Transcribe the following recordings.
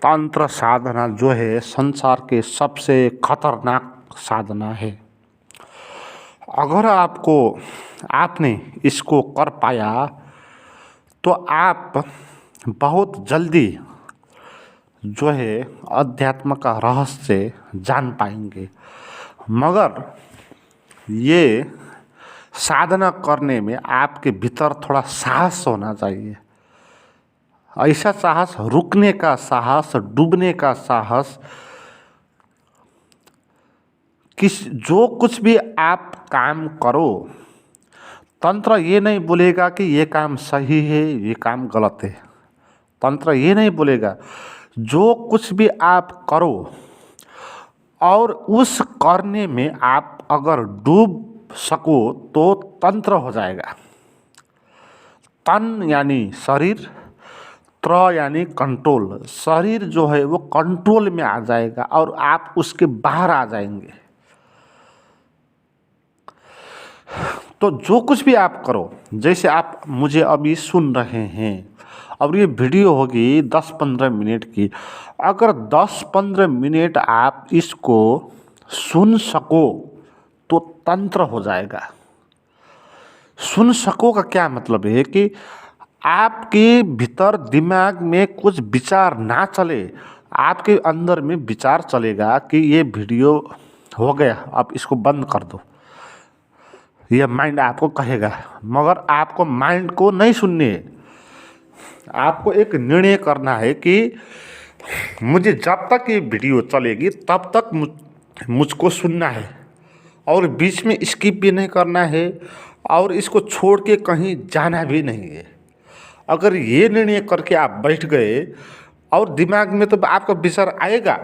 तंत्र साधना जो है संसार के सबसे खतरनाक साधना है। अगर आपने इसको कर पाया तो आप बहुत जल्दी जो है अध्यात्म का रहस्य जान पाएंगे। मगर ये साधना करने में आपके भीतर थोड़ा साहस होना चाहिए। ऐसा साहस, रुकने का साहस, डूबने का साहस। जो कुछ भी आप काम करो, तंत्र ये नहीं बोलेगा कि ये काम सही है, ये काम गलत है। तंत्र ये नहीं बोलेगा। जो कुछ भी आप करो और उस करने में आप अगर डूब सको तो तंत्र हो जाएगा। तन यानी शरीर, त्र यानी कंट्रोल। शरीर जो है वो कंट्रोल में आ जाएगा और आप उसके बाहर आ जाएंगे। तो जो कुछ भी आप करो, जैसे आप मुझे अभी सुन रहे हैं और ये वीडियो होगी 10-15 मिनट की, अगर 10-15 मिनट आप इसको सुन सको तो तंत्र हो जाएगा। सुन सको का क्या मतलब है कि आपके भीतर दिमाग में कुछ विचार ना चले, आपके अंदर में विचार चलेगा कि ये वीडियो हो गया, अब इसको बंद कर दो। यह माइंड आपको कहेगा, मगर आपको माइंड को नहीं सुननी है। आपको एक निर्णय करना है कि मुझे जब तक ये वीडियो चलेगी तब तक मुझको सुनना है और बीच में स्किप भी नहीं करना है और इसको छोड़ के कहीं जाना भी नहीं है। अगर ये निर्णय करके आप बैठ गए और दिमाग में तो आपका विचार आएगा,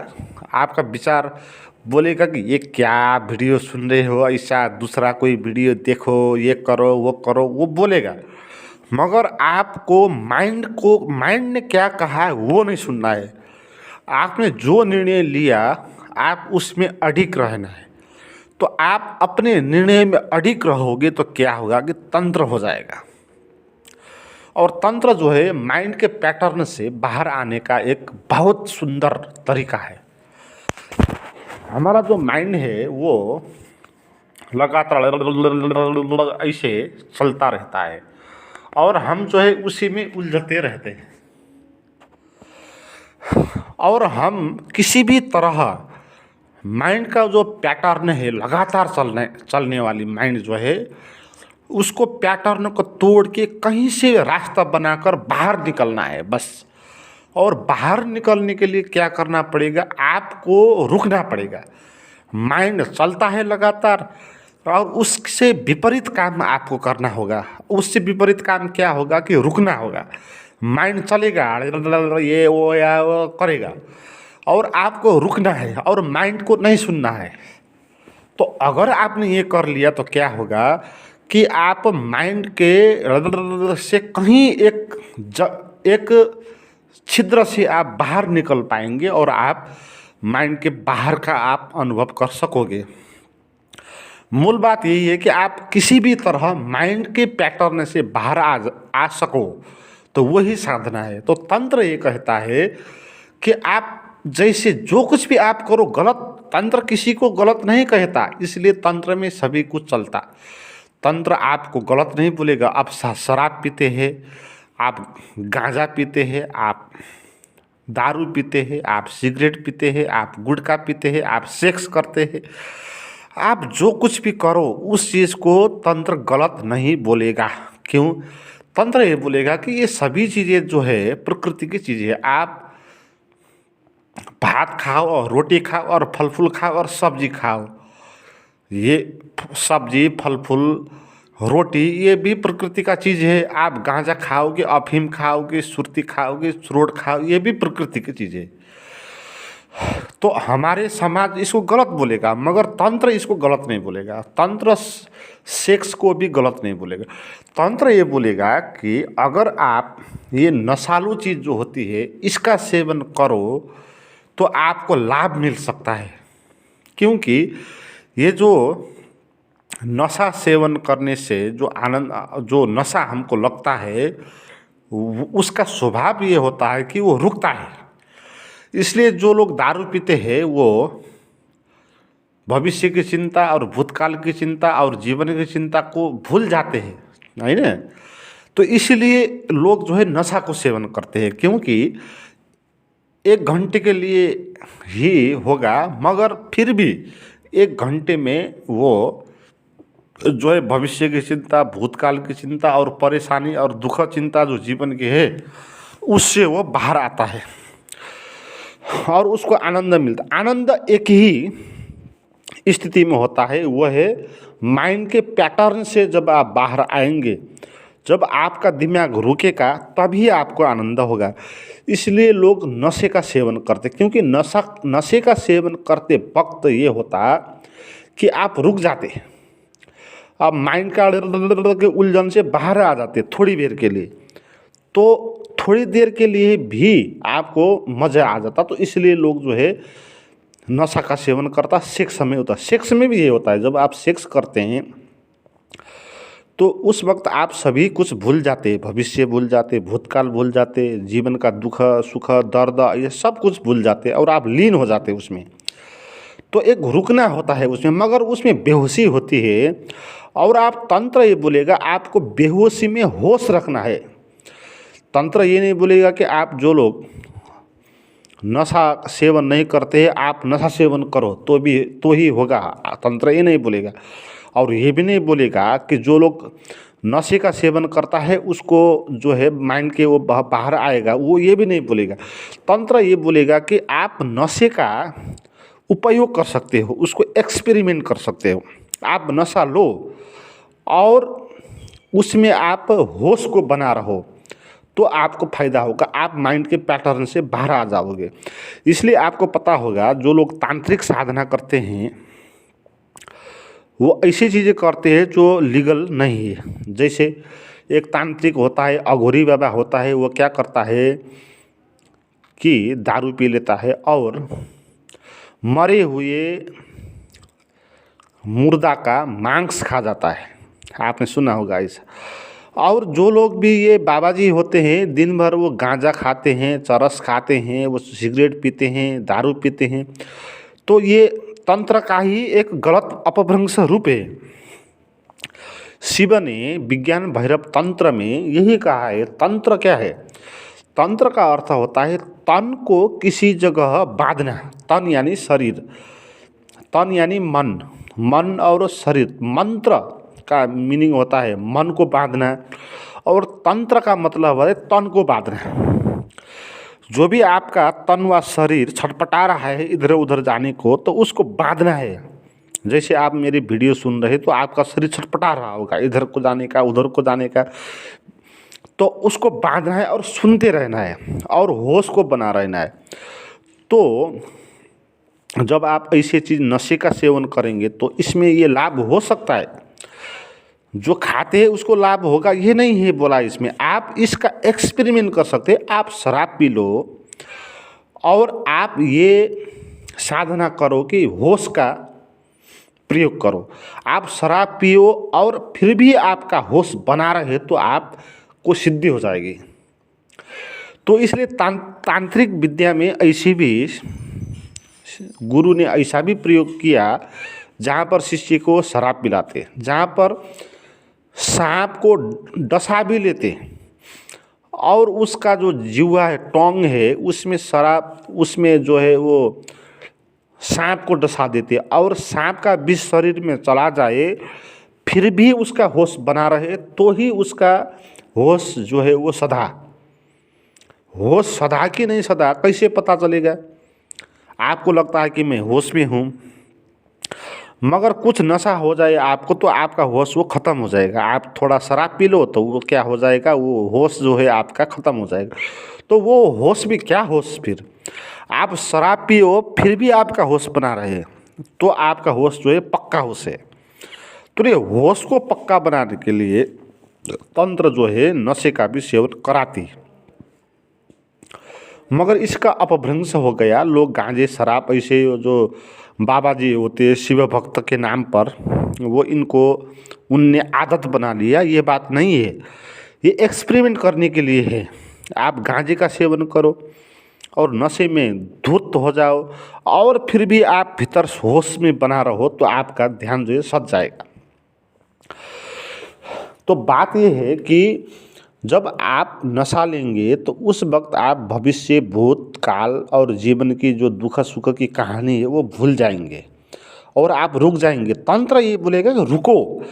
आपका विचार बोलेगा कि ये क्या वीडियो सुन रहे हो, ऐसा दूसरा कोई वीडियो देखो, ये करो वो करो, वो बोलेगा। मगर आपको माइंड ने क्या कहा है वो नहीं सुनना है। आपने जो निर्णय लिया आप उसमें अडिग रहना है। तो आप अपने निर्णय में अडिग रहोगे तो क्या होगा कि तंत्र हो जाएगा। और तंत्र जो है माइंड के पैटर्न से बाहर आने का एक बहुत सुंदर तरीका है। हमारा जो माइंड है वो लगातार ऐसे चलता रहता है और हम जो है उसी में उलझते रहते हैं। और हम किसी भी तरह माइंड का जो पैटर्न है, लगातार चलने वाली माइंड जो है, उसको पैटर्न को तोड़ के कहीं से रास्ता बनाकर बाहर निकलना है बस। और बाहर निकलने के लिए क्या करना पड़ेगा, आपको रुकना पड़ेगा। माइंड चलता है लगातार और उससे विपरीत काम आपको करना होगा। उससे विपरीत काम क्या होगा कि रुकना होगा। माइंड चलेगा, ये वो या वो करेगा और आपको रुकना है और माइंड को नहीं सुनना है। तो अगर आपने ये कर लिया तो क्या होगा कि आप माइंड के से कहीं एक छिद्र से आप बाहर निकल पाएंगे और आप माइंड के बाहर का आप अनुभव कर सकोगे। मूल बात यही है कि आप किसी भी तरह माइंड के पैटर्न से बाहर आ सको तो वही साधना है। तो तंत्र ये कहता है कि आप जैसे जो कुछ भी आप करो गलत, तंत्र किसी को गलत नहीं कहता, इसलिए तंत्र में सभी कुछ चलता। तंत्र आपको गलत नहीं बोलेगा। आप शराब पीते हैं, आप गांजा पीते हैं, आप दारू पीते हैं, आप सिगरेट पीते हैं, आप गुटखा पीते हैं, आप सेक्स करते हैं, आप जो कुछ भी करो उस चीज़ को तंत्र गलत नहीं बोलेगा। क्यों? तंत्र ये बोलेगा कि ये सभी चीज़ें जो है प्रकृति की चीज़ें है। आप भात खाओ और रोटी खाओ और फल फूल खाओ और सब्जी खाओ, ये सब्जी फल फूल रोटी ये भी प्रकृति का चीज़ है। आप गांजा खाओगे, अफीम खाओगे, सुरती खाओगे, श्रोट खाओ, ये भी प्रकृति की चीज़ है। तो हमारे समाज इसको गलत बोलेगा, मगर तंत्र इसको गलत नहीं बोलेगा। तंत्र सेक्स को भी गलत नहीं बोलेगा। तंत्र ये बोलेगा कि अगर आप ये नशालु चीज़ जो होती है इसका सेवन करो तो आपको लाभ मिल सकता है। क्योंकि ये जो नशा सेवन करने से जो आनंद, जो नशा हमको लगता है उसका स्वभाव ये होता है कि वो रुकता है। इसलिए जो लोग दारू पीते हैं वो भविष्य की चिंता और भूतकाल की चिंता और जीवन की चिंता को भूल जाते हैं, नहीं ना। तो इसलिए लोग जो है नशा को सेवन करते हैं, क्योंकि 1 घंटे के लिए ही होगा, मगर फिर भी 1 घंटे में वो जो है भविष्य की चिंता, भूतकाल की चिंता और परेशानी और दुख चिंता जो जीवन की है उससे वो बाहर आता है और उसको आनंद मिलता। आनंद एक ही स्थिति में होता है, वह है माइंड के पैटर्न से जब आप बाहर आएंगे, जब आपका दिमाग रुकेगा तभी आपको आनंद होगा। इसलिए लोग नशे का सेवन करते, क्योंकि नशे का सेवन करते वक्त ये होता कि आप रुक जाते, आप माइंड का के उलझन से बाहर आ जाते थोड़ी देर के लिए, तो थोड़ी देर के लिए भी आपको मज़ा आ जाता। तो इसलिए लोग जो है नशा का सेवन करता सेक्स में होता। सेक्स में भी ये होता है, जब आप सेक्स करते हैं तो उस वक्त आप सभी कुछ भूल जाते, भविष्य भूल जाते, भूतकाल भूल जाते, जीवन का दुख सुख दर्द ये सब कुछ भूल जाते और आप लीन हो जाते उसमें। तो एक रुकना होता है उसमें, मगर उसमें बेहोशी होती है और आप तंत्र ये बोलेगा आपको बेहोशी में होश रखना है। तंत्र ये नहीं बोलेगा कि आप जो लोग नशा सेवन नहीं करते हैं आप नशा सेवन करो तो ही होगा, तंत्र ये नहीं बोलेगा। और ये भी नहीं बोलेगा कि जो लोग नशे का सेवन करता है उसको जो है माइंड के वो बाहर आएगा, वो ये भी नहीं बोलेगा। तंत्र ये बोलेगा कि आप नशे का उपयोग कर सकते हो, उसको एक्सपेरिमेंट कर सकते हो। आप नशा लो और उसमें आप होश को बना रहो तो आपको फ़ायदा होगा, आप माइंड के पैटर्न से बाहर आ जाओगे। इसलिए आपको पता होगा जो लोग तांत्रिक साधना करते हैं वो ऐसी चीज़ें करते हैं जो लीगल नहीं है। जैसे एक तांत्रिक होता है, अघोरी बाबा होता है, वो क्या करता है कि दारू पी लेता है और मरे हुए मुर्दा का मांस खा जाता है, आपने सुना होगा ऐसा। और जो लोग भी ये बाबा जी होते हैं दिन भर वो गांजा खाते हैं, चरस खाते हैं, वो सिगरेट पीते हैं, दारू पीते हैं, तो ये तंत्र का ही एक गलत अपभ्रंश रूप है। शिव ने विज्ञान भैरव तंत्र में यही कहा है। तंत्र क्या है? तंत्र का अर्थ होता है तन को किसी जगह बांधना। तन यानी शरीर, तन यानी मन, मन और शरीर। मंत्र का मीनिंग होता है मन को बांधना और तंत्र का मतलब है तन को बांधना। जो भी आपका तन व शरीर छटपटा रहा है इधर उधर जाने को, तो उसको बांधना है। जैसे आप मेरी वीडियो सुन रहे तो आपका शरीर छटपटा रहा होगा इधर को जाने का उधर को जाने का, तो उसको बांधना है और सुनते रहना है और होश को बना रहना है। तो जब आप ऐसी चीज़ नशे का सेवन करेंगे तो इसमें ये लाभ हो सकता है, जो खाते हैं उसको लाभ होगा ये नहीं है बोला इसमें। आप इसका एक्सपेरिमेंट कर सकते हैं। आप शराब पी लो और आप ये साधना करो कि होश का प्रयोग करो। आप शराब पियो और फिर भी आपका होश बना रहे तो आपको सिद्धि हो जाएगी। तो इसलिए तांत्रिक विद्या में ऐसी भी गुरु ने ऐसा भी प्रयोग किया जहाँ पर शिष्य को शराब पिलाते, जहाँ पर सांप को डसा भी लेते और उसका जो जीवा है टोंग है उसमें शराब, उसमें जो है वो सांप को डसा देते और सांप का विष शरीर में चला जाए फिर भी उसका होश बना रहे तो ही उसका होश जो है वो सदा, होश सदा कि नहीं सदा कैसे पता चलेगा? आपको लगता है कि मैं होश में हूँ, मगर कुछ नशा हो जाए आपको तो आपका होश वो ख़त्म हो जाएगा। आप थोड़ा शराब पी लो तो वो क्या हो जाएगा, वो होश जो है आपका ख़त्म हो जाएगा। तो वो होश भी क्या होश, फिर आप शराब पियो फिर भी आपका होश बना रहे तो आपका होश जो है पक्का होश है। तो ये होश को पक्का बनाने के लिए तंत्र जो है नशे का भी सेवन कराती, मगर इसका अपभ्रंश हो गया। लोग गांजे शराब ऐसे जो बाबा जी होते शिव भक्त के नाम पर वो इनको उनने आदत बना लिया। ये बात नहीं है, ये एक्सपेरिमेंट करने के लिए है। आप गांजे का सेवन करो और नशे में धुत हो जाओ और फिर भी आप भीतर होश में बना रहो तो आपका ध्यान जो है सट जाएगा। तो बात ये है कि जब आप नशा लेंगे तो उस वक्त आप भविष्य, भूतकाल और जीवन की जो दुख सुख की कहानी है वो भूल जाएंगे और आप रुक जाएंगे। तंत्र ये बोलेगा कि रुको,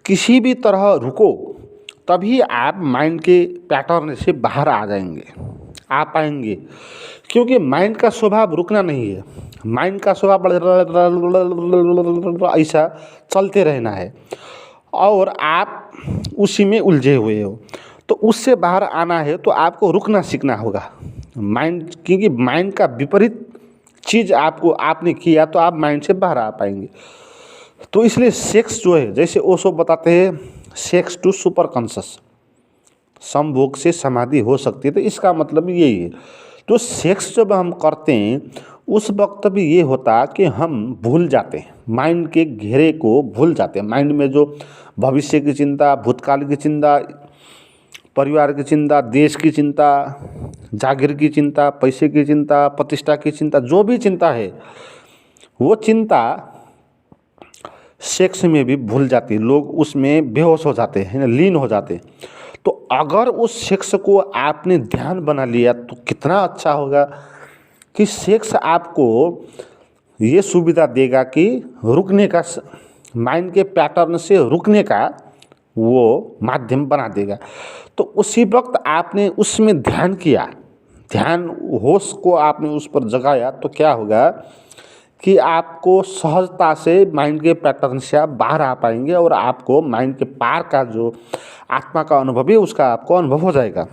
किसी भी तरह रुको, तभी आप माइंड के पैटर्न से बाहर आ जाएंगे, आ पाएंगे। क्योंकि माइंड का स्वभाव रुकना नहीं है, माइंड का स्वभाव ऐसा चलते रहना है और आप उसी में उलझे हुए हो। तो उससे बाहर आना है तो आपको रुकना सीखना होगा। माइंड, क्योंकि माइंड का विपरीत चीज़ आपने किया तो आप माइंड से बाहर आ पाएंगे। तो इसलिए सेक्स जो है, जैसे ओशो बताते हैं, सेक्स टू सुपर कॉन्शस, समभोग से समाधि हो सकती है। तो इसका मतलब यही है। तो सेक्स जब हम करते हैं उस वक्त भी ये होता कि हम भूल जाते हैं, माइंड के घेरे को भूल जाते हैं। माइंड में जो भविष्य की चिंता, भूतकाल की चिंता, परिवार की चिंता, देश की चिंता, जागीर की चिंता, पैसे की चिंता, प्रतिष्ठा की चिंता, जो भी चिंता है वो चिंता सेक्स में भी भूल जाती है। लोग उसमें बेहोश हो जाते हैं, लीन हो जाते हैं। तो अगर उस सेक्स को आपने ध्यान बना लिया तो कितना अच्छा होगा कि सेक्स आपको ये सुविधा देगा कि रुकने का, माइंड के पैटर्न से रुकने का वो माध्यम बना देगा। तो उसी वक्त आपने उसमें ध्यान किया, ध्यान होश को आपने उस पर जगाया तो क्या होगा कि आपको सहजता से माइंड के पैटर्न से आप बाहर आ पाएंगे और आपको माइंड के पार का जो आत्मा का अनुभव है उसका आपको अनुभव हो जाएगा।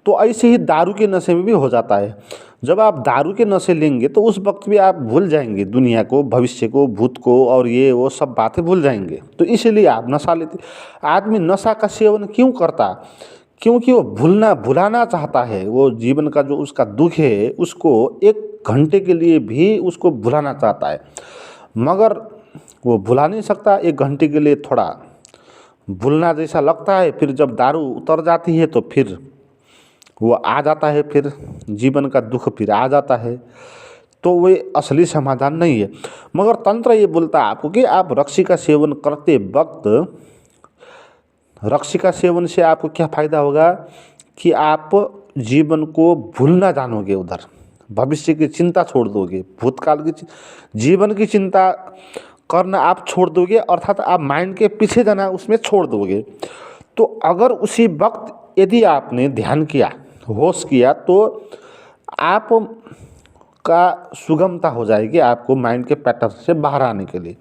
तो ऐसे ही दारू के नशे में भी हो जाता है। जब आप दारू के नशे लेंगे तो उस वक्त भी आप भूल जाएंगे दुनिया को, भविष्य को, भूत को और ये वो सब बातें भूल जाएंगे। तो इसलिए आप नशा लेते। आदमी नशा का सेवन क्यों करता? क्योंकि वो भुलाना चाहता है। वो जीवन का जो उसका दुख है उसको 1 घंटे के लिए भी उसको भुलाना चाहता है, मगर वो भुला नहीं सकता। 1 घंटे के लिए थोड़ा भूलना जैसा लगता है, फिर जब दारू उतर जाती है तो फिर वो आ जाता है, फिर जीवन का दुख फिर आ जाता है। तो वे असली समाधान नहीं है। मगर तंत्र ये बोलता है आपको कि आप रक्सी का सेवन करते वक्त, रक्सी का सेवन से आपको क्या फ़ायदा होगा कि आप जीवन को भूलना जानोगे, उधर भविष्य की चिंता छोड़ दोगे, भूतकाल की जीवन की चिंता करना आप छोड़ दोगे, अर्थात आप माइंड के पीछे जाना उसमें छोड़ दोगे। तो अगर उसी वक्त यदि आपने ध्यान किया, होश किया, तो आप का सुगमता हो जाएगी आपको माइंड के पैटर्न से बाहर आने के लिए।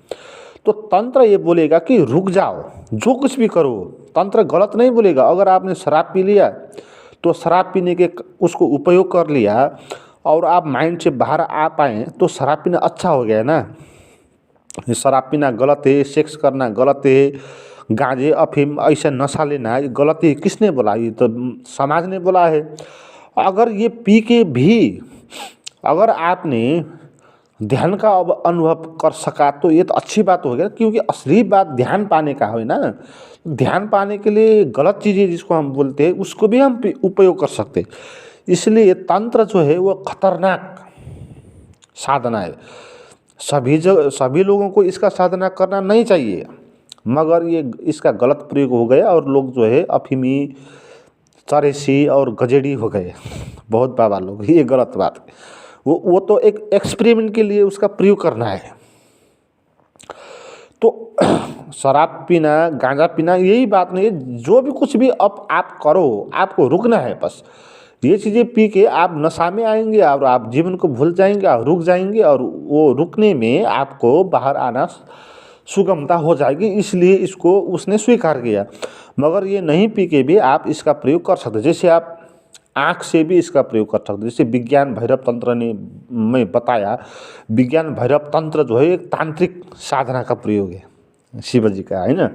तो तंत्र ये बोलेगा कि रुक जाओ, जो कुछ भी करो। तंत्र गलत नहीं बोलेगा। अगर आपने शराब पी लिया तो शराब पीने के उसको उपयोग कर लिया और आप माइंड से बाहर आ पाएँ तो शराब पीना अच्छा हो गया ना। शराब पीना गलत है, सेक्स करना गलत है, गांजे अफीम ऐसा नशा लेना गलत है। किसने बोला? ये तो समाज ने बोला है। अगर ये पी के भी अगर आपने ध्यान का अनुभव कर सका तो ये तो अच्छी बात हो गया, क्योंकि असली बात ध्यान पाने का है ना। ध्यान पाने के लिए गलत चीज़ें जिसको हम बोलते हैं उसको भी हम उपयोग कर सकते हैं। इसलिए तंत्र जो है वो खतरनाक साधना है। सभी लोगों को इसका साधना करना नहीं चाहिए, मगर ये इसका गलत प्रयोग हो गया और लोग जो है अफीमी, चरेसी और गजेड़ी हो गए बहुत बाबा लोग। ये गलत बात है। वो तो एक एक्सपेरिमेंट के लिए उसका प्रयोग करना है। तो शराब पीना, गांजा पीना यही बात नहीं है। जो भी कुछ भी अब आप करो, आपको रुकना है बस। ये चीज़ें पी के आप नशा में आएंगे और आप जीवन को भूल जाएंगे और रुक जाएंगे, और वो रुकने में आपको बाहर आना सुगमता हो जाएगी। इसलिए इसको उसने स्वीकार किया। मगर ये नहीं पी के भी आप इसका प्रयोग कर सकते। जैसे आप आँख से भी इसका प्रयोग कर सकते। जैसे विज्ञान भैरव तंत्र ने मैं बताया, विज्ञान भैरव तंत्र जो है एक तांत्रिक साधना का प्रयोग है शिव जी का, है ना।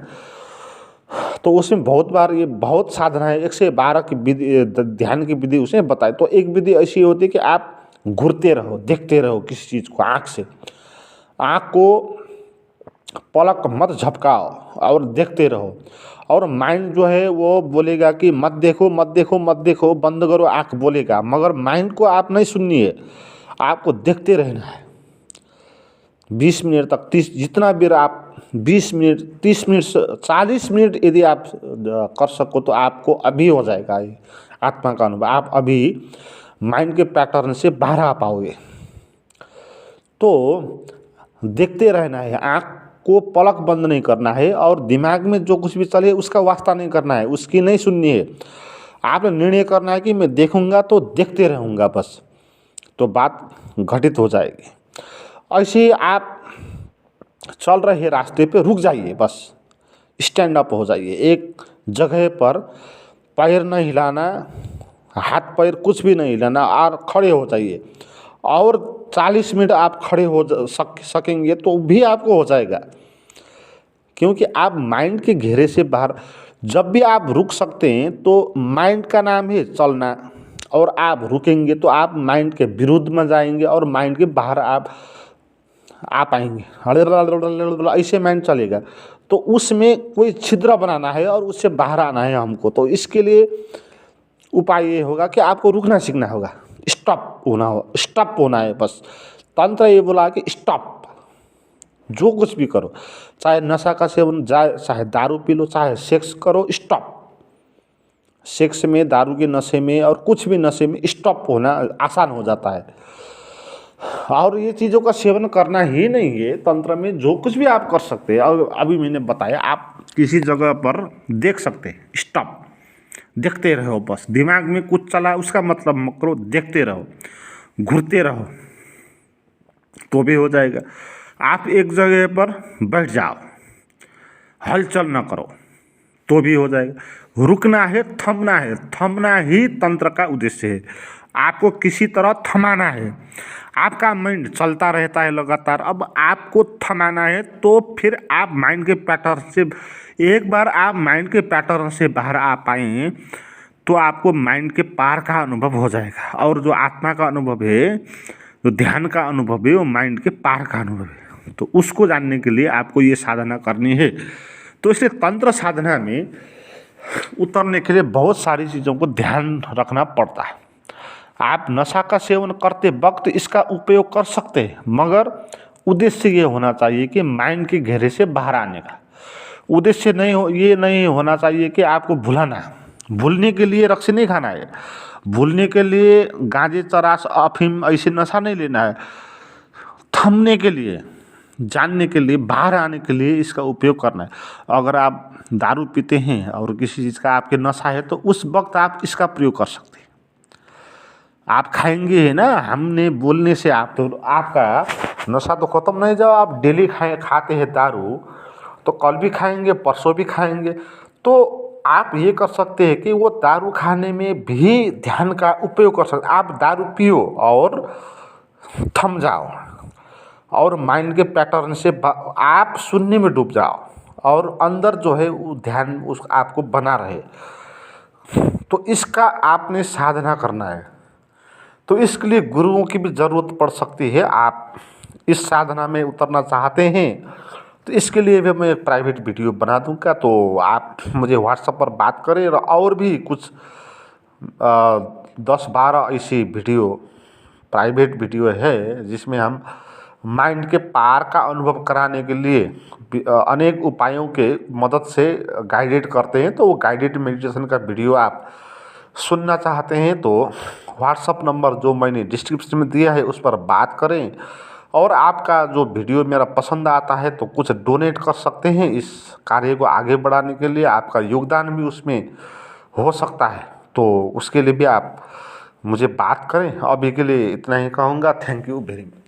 तो उसमें बहुत बार ये बहुत साधना है, 112 की विधि, ध्यान की विधि उसने बताई। तो एक विधि ऐसी होती है कि आप घूरते रहो, देखते रहो किसी चीज़ को आँख से। आँख को पलक मत झपकाओ और देखते रहो। और माइंड जो है वो बोलेगा कि मत देखो मत देखो मत देखो, बंद करो आँख बोलेगा, मगर माइंड को आप नहीं सुनिए, आपको देखते रहना है 20 मिनट तक, 30 जितना देर आप 20 मिनट 30 मिनट 40 मिनट यदि आप कर सको तो आपको अभी हो जाएगा ये आत्मा का अनुभव। आप अभी माइंड के पैटर्न से बाहर आ पाओगे। तो देखते रहना है, आँख को पलक बंद नहीं करना है और दिमाग में जो कुछ भी चले उसका वास्ता नहीं करना है, उसकी नहीं सुननी है। आपने निर्णय करना है कि मैं देखूंगा तो देखते रहूँगा बस, तो बात घटित हो जाएगी। ऐसे आप चल रहे रास्ते पे रुक जाइए, बस स्टैंड अप हो जाइए, एक जगह पर पैर नहीं हिलाना, हाथ पैर कुछ भी नहीं हिलाना और खड़े हो जाइए। और 40 मिनट आप खड़े हो सकेंगे तो भी आपको हो जाएगा, क्योंकि आप माइंड के घेरे से बाहर जब भी आप रुक सकते हैं तो माइंड का नाम है चलना, और आप रुकेंगे तो आप माइंड के विरुद्ध में जाएंगे और माइंड के बाहर आप आ पाएंगे, ऐसे माइंड चलेगा। तो उसमें कोई छिद्र बनाना है और उससे बाहर आना है हमको, तो इसके लिए उपाय ये होगा कि आपको रुकना सीखना होगा, स्टॉप होना है बस। तंत्र ये बोला कि स्टॉप, जो कुछ भी करो, चाहे नशा का सेवन, चाहे दारू पी लो, चाहे सेक्स करो, स्टॉप। सेक्स में, दारू के नशे में और कुछ भी नशे में स्टॉप होना आसान हो जाता है। और ये चीज़ों का सेवन करना ही नहीं है, तंत्र में जो कुछ भी आप कर सकते हैं। और अभी मैंने बताया, आप किसी जगह पर देख सकते हैं, स्टॉप, देखते रहो बस। दिमाग में कुछ चला उसका मतलब मत करो, देखते रहो, घूरते रहो तो भी हो जाएगा। आप एक जगह पर बैठ जाओ, हलचल ना करो तो भी हो जाएगा। रुकना है, थमना ही तंत्र का उद्देश्य है। आपको किसी तरह थमाना है। आपका माइंड चलता रहता है लगातार, अब आपको थमाना है। तो फिर आप माइंड के पैटर्न से, एक बार आप माइंड के पैटर्न से बाहर आ पाएँ तो आपको माइंड के पार का अनुभव हो जाएगा। और जो आत्मा का अनुभव है, जो ध्यान का अनुभव है, वो माइंड के पार का अनुभव है। तो उसको जानने के लिए आपको ये साधना करनी है। तो इसलिए तंत्र साधना में उतरने के लिए बहुत सारी चीज़ों को ध्यान रखना पड़ता है। आप नशा का सेवन करते वक्त इसका उपयोग कर सकते हैं, मगर उद्देश्य ये होना चाहिए कि माइंड के घेरे से बाहर आने का। उद्देश्य ये नहीं होना चाहिए कि आपको भुलाना, भूलने के लिए रक्सी नहीं खाना है, भूलने के लिए गांजे, चरस, अफीम ऐसे नशा नहीं लेना है। थमने के लिए, जानने के लिए, बाहर आने के लिए इसका उपयोग करना है। अगर आप दारू पीते हैं और किसी चीज़ का आपके नशा है तो उस वक्त आप इसका प्रयोग कर सकते हैं। आप खाएंगे है ना, हमने बोलने से आप तो आपका नशा तो खत्म नहीं। जब आप डेली खाते हैं दारू, तो कल भी खाएंगे, परसों भी खाएंगे। तो आप ये कर सकते हैं कि वो दारू खाने में भी ध्यान का उपयोग कर सकते। आप दारू पियो और थम जाओ और माइंड के पैटर्न से आप सुनने में डूब जाओ और अंदर जो है वो ध्यान उस आपको बना रहे। तो इसका आपने साधना करना है। तो इसके लिए गुरुओं की भी ज़रूरत पड़ सकती है। आप इस साधना में उतरना चाहते हैं तो इसके लिए भी मैं एक प्राइवेट वीडियो बना दूंगा, तो आप मुझे व्हाट्सएप पर बात करें। और भी कुछ 10-12 ऐसी वीडियो, प्राइवेट वीडियो है जिसमें हम माइंड के पार का अनुभव कराने के लिए अनेक उपायों के मदद से गाइडेड करते हैं। तो वो गाइडेड मेडिटेशन का वीडियो आप सुनना चाहते हैं तो व्हाट्सएप नंबर जो मैंने डिस्क्रिप्शन में दिया है उस पर बात करें। और आपका जो वीडियो मेरा पसंद आता है तो कुछ डोनेट कर सकते हैं। इस कार्य को आगे बढ़ाने के लिए आपका योगदान भी उसमें हो सकता है, तो उसके लिए भी आप मुझे बात करें। अभी के लिए इतना ही कहूँगा। Thank you very much.